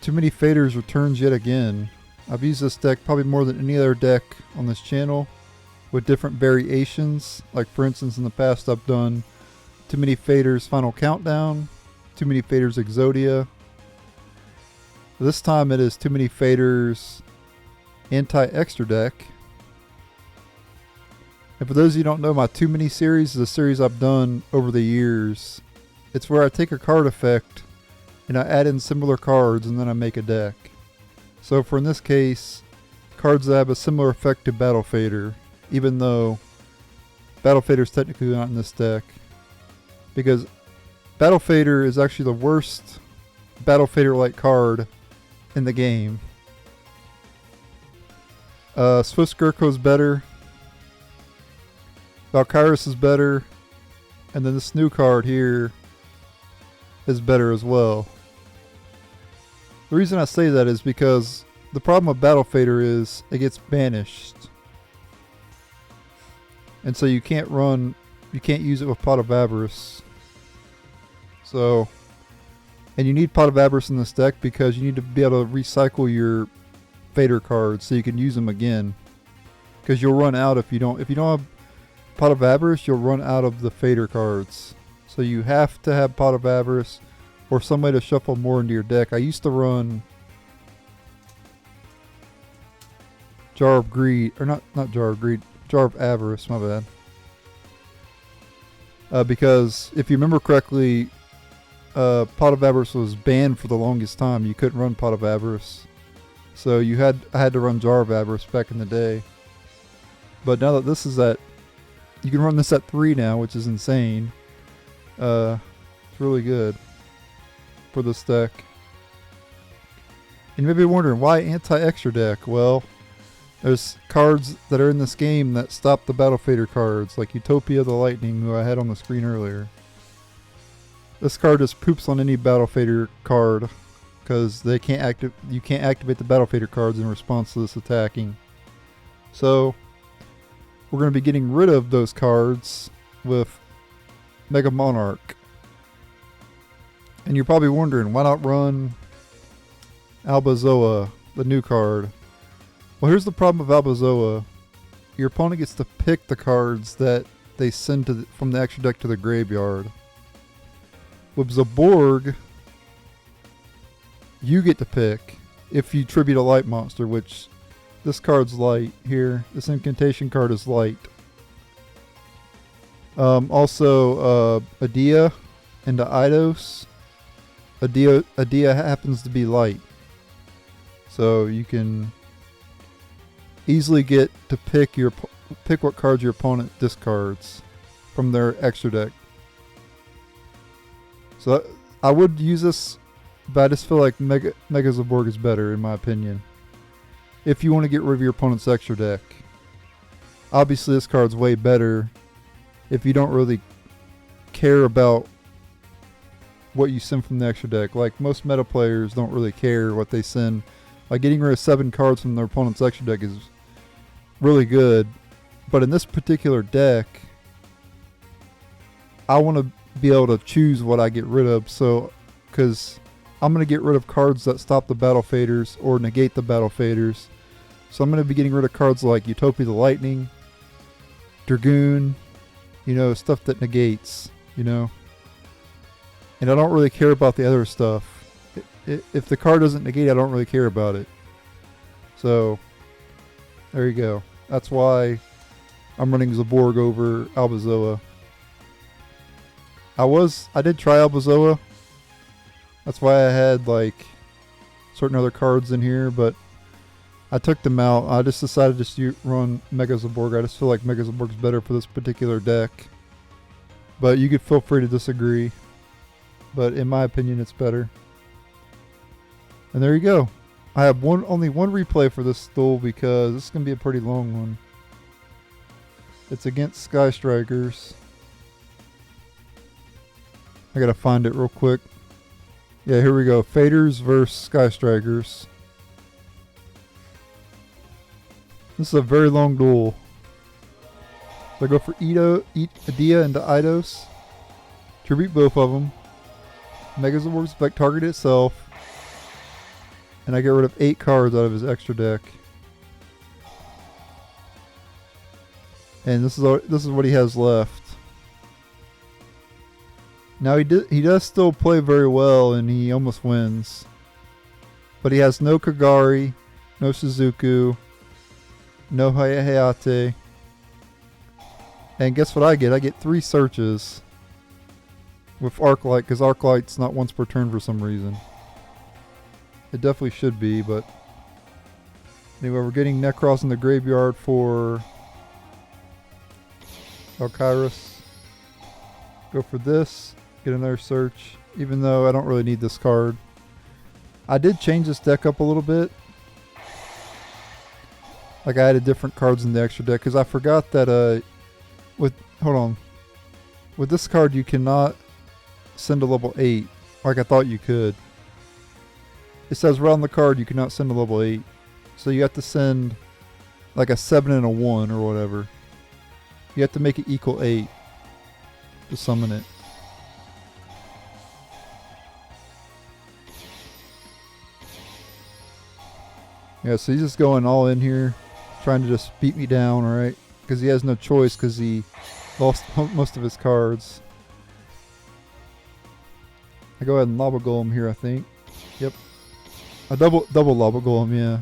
Too Many Faders returns yet again. I've used this deck probably more than any other deck on this channel with different variations. Like for instance, in the past I've done Too Many Faders Final Countdown, Too Many Faders Exodia. This time it is Too Many Faders Anti-Extra deck. And for those of you who don't know, my Too Many series is a series I've done over the years. It's where I take a card effect and I add in similar cards and then I make a deck. So for in this case, cards that have a similar effect to Battle Fader, even though Battle Fader is technically not in this deck. Because Battle Fader is actually the worst Battle Fader-like card in the game. Swift Gurkha is better. Valkyris is better. And then this new card here is better as well. The reason I say that is because the problem with Battle Fader is it gets banished. And so you can't use it with Pot of Avarice. So, and you need Pot of Avarice in this deck because you need to be able to recycle your Fader cards so you can use them again. Because you'll run out if you don't have Pot of Avarice, you'll run out of the Fader cards. So you have to have Pot of Avarice or some way to shuffle more into your deck. I used to run Jar of Greed, or not Jar of Greed, Jar of Avarice, my bad. Because if you remember correctly, Pot of Avarice was banned for the longest time. You couldn't run Pot of Avarice. So I had to run Jar of Avarice back in the day. But now that this is at, you can run this at 3 now, which is insane. It's really good for this deck. And you may be wondering, why anti-extra deck? Well, there's cards that are in this game that stop the Battle Fader cards, like Utopia the Lightning, who I had on the screen earlier. This card just poops on any Battle Fader card, because you can't activate the Battle Fader cards in response to this attacking. So, we're going to be getting rid of those cards with Mega Monarch. And you're probably wondering, why not run Albazoa, the new card? Well, here's the problem with Albazoa. Your opponent gets to pick the cards that they send from the extra deck to the graveyard. With Zaborg, you get to pick if you tribute a light monster, which this card's light here. This incantation card is light. Also, Adia and Eidos. Adia happens to be light. So you can easily get to pick what cards your opponent discards from their extra deck. So I would use this, but I just feel like Mega Zaborg is better in my opinion. If you want to get rid of your opponent's extra deck. Obviously this card's way better if you don't really care about what you send from the extra deck. Like most meta players don't really care what they send. Like getting rid of 7 cards from their opponent's extra deck is really good. But in this particular deck, I want to be able to choose what I get rid of. So, because I'm going to get rid of cards that stop the Battle Faders or negate the Battle Faders. So I'm going to be getting rid of cards like Utopia the Lightning, Dragoon, stuff that negates, And I don't really care about the other stuff. If the card doesn't negate, I don't really care about it. So, there you go. That's why I'm running Zaborg over Albazoa. I did try Albazoa. That's why I had certain other cards in here, but I took them out. I just decided to run Mega Zaborg. I just feel like Mega Zaborg's better for this particular deck. But you could feel free to disagree. But in my opinion, it's better. And there you go. I have only one replay for this duel because this is going to be a pretty long one. It's against Sky Strikers. I gotta find it real quick. Yeah, here we go. Faders versus Sky Strikers. This is a very long duel. So I go for Adia into Eidos. Tribute both of them. Mega Zaborg's effect target itself. And I get rid of 8 cards out of his extra deck. And this is what he has left. Now he does still play very well, and he almost wins. But he has no Kagari, no Suzuku, no Hayate. And guess what I get? I get 3 searches with Arclight, because Arclight's not once per turn for some reason. It definitely should be, but anyway, we're getting Necros in the graveyard for Valkyros. Go for this, get another search, even though I don't really need this card. I did change this deck up a little bit. Like I added different cards in the extra deck, because I forgot that with this card you cannot send a level 8 like I thought you could. It says right on the card you cannot send a level 8. So you have to send like a 7 and a 1 or whatever. You have to make it equal 8 to summon it. Yeah, so he's just going all in here, trying to just beat me down, right? Because he has no choice, because he lost most of his cards. I go ahead and Lava Golem here, I think. Yep. A double Lava Golem, yeah.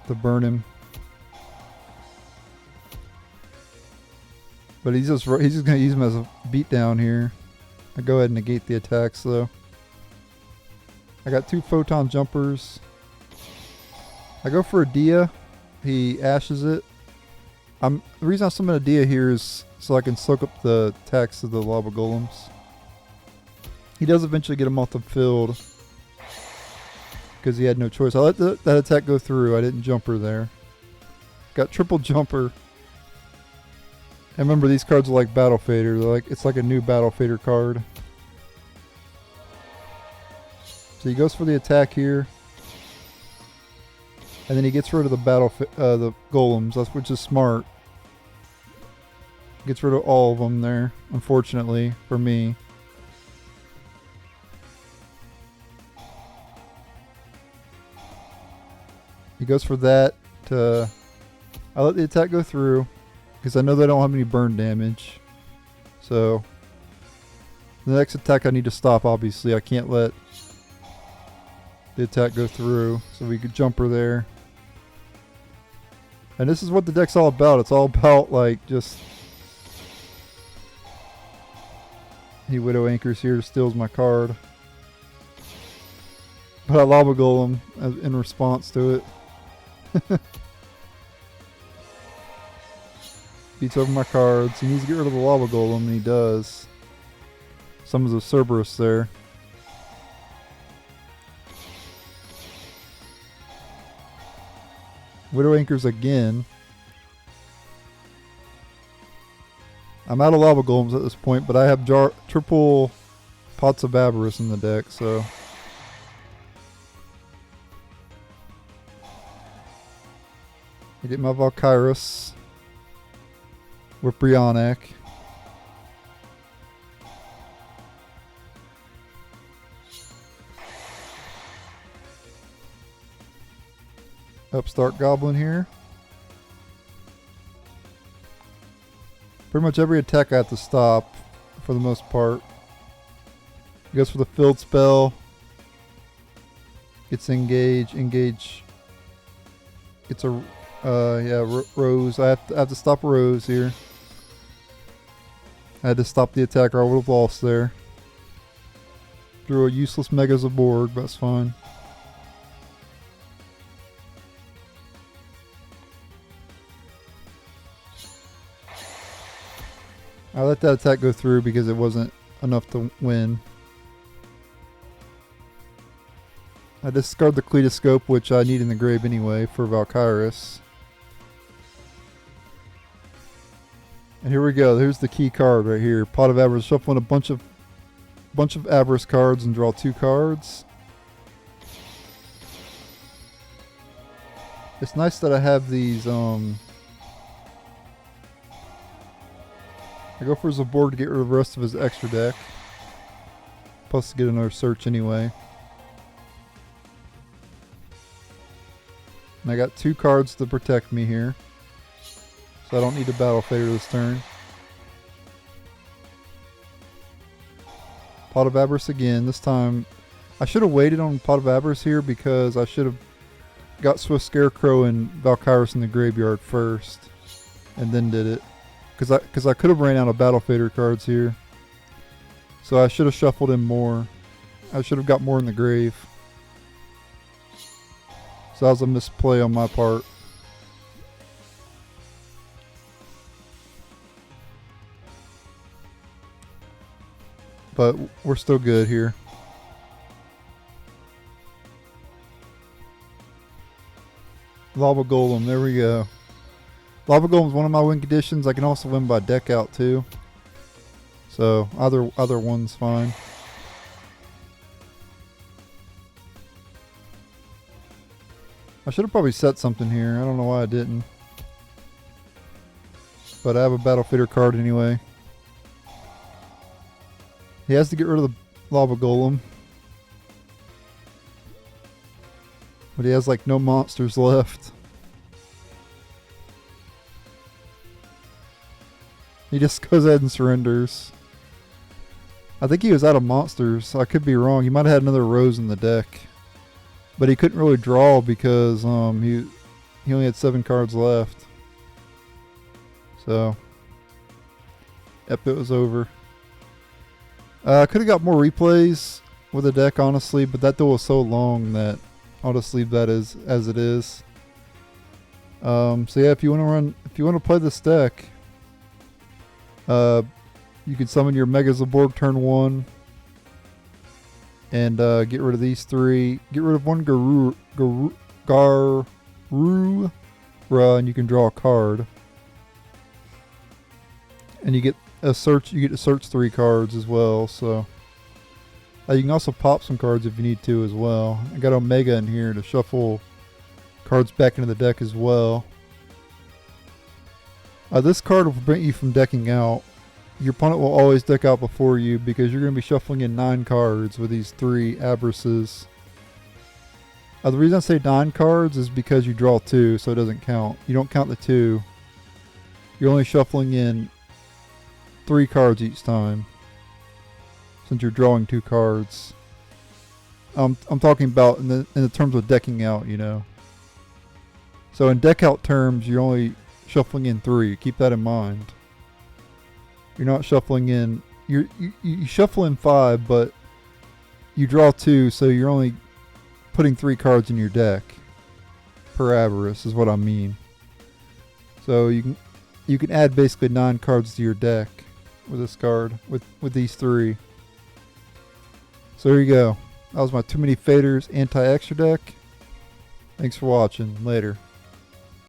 To burn him. But he's just gonna use him as a beatdown here. I go ahead and negate the attacks though. I got 2 Photon Jumpers. I go for a Dia. He ashes it. The reason I summon a Dia here is so I can soak up the attacks of the Lava Golems. He does eventually get him off the field because he had no choice. I let that attack go through. I didn't jumper there. Got triple jumper. And remember, these cards are like Battle Fader. It's like a new Battle Fader card. So he goes for the attack here. And then he gets rid of the golems, which is smart. Gets rid of all of them there, unfortunately, for me. He goes for that. I let the attack go through, because I know they don't have any burn damage. So, the next attack I need to stop, obviously. I can't let the attack go through, so we could jumper there. And this is what the deck's all about. It's all about, like, just... He Widow Anchors here, steals my card. But I Lava Golem in response to it. Beats over my cards. He needs to get rid of the Lava Golem, and he does. Summons a Cerberus there. Widow Anchors again. I'm out of Lava Golems at this point, but I have triple Pots of Avarice in the deck, so... I get my Valkyros with Brionac. Upstart Goblin here. Pretty much every attack I have to stop for the most part. He goes for the field spell. Gets engage. It's a Rose. I have to stop Rose here. I had to stop the attack or I would have lost there. Threw a useless Megas aboard, but that's fine. I let that attack go through because it wasn't enough to win. I discard the Kaleidoscope, which I need in the grave anyway, for Valkyros. And here we go. Here's the key card right here. Pot of Avarice. Shuffle in a bunch of Avarice cards and draw 2 cards. It's nice that I have these. I go for Zabord to get rid of the rest of his extra deck. Plus to get another search anyway. And I got 2 cards to protect me here. So I don't need a Battle Fader this turn. Pot of Avarice again. This time, I should have waited on Pot of Avarice here because I should have got Swift Scarecrow and Valkyris in the graveyard first. And then did it. Because I could have ran out of Battle Fader cards here. So I should have shuffled in more. I should have got more in the grave. So that was a misplay on my part. But we're still good here. Lava Golem, there we go. Lava Golem is one of my win conditions. I can also win by deck out too. So either one's fine. I should have probably set something here. I don't know why I didn't. But I have a Battle Fader card anyway. He has to get rid of the Lava Golem. But he has like no monsters left. He just goes ahead and surrenders. I think he was out of monsters. I could be wrong. He might have had another Rose in the deck. But he couldn't really draw because he only had 7 cards left. So, yep, it was over. I could have got more replays with the deck, honestly, but that duel was so long that I'll just leave that as it is. So yeah, if you want to play this deck, you can summon your Mega Zaborg turn 1, and get rid of these 3. Get rid of one Garura, and you can draw a card. And you get a search. You get to search 3 cards as well. So you can also pop some cards if you need to as well. I got Omega in here to shuffle cards back into the deck as well. This card will prevent you from decking out. Your opponent will always deck out before you because you're going to be shuffling in 9 cards with these 3 Avarices. The reason I say 9 cards is because you draw 2, so it doesn't count. You don't count the 2. You're only shuffling in 3 cards each time, since you're drawing 2 cards. I'm talking about in the terms of decking out, you know. So in deck out terms, you're only shuffling in 3. Keep that in mind. You're not shuffling in. You shuffle in 5, but you draw 2, so you're only putting 3 cards in your deck per Avarice is what I mean. So you can add basically 9 cards to your deck with this card with these 3. So there you go. That was my Too Many Faders anti-extra deck. Thanks for watching. Later.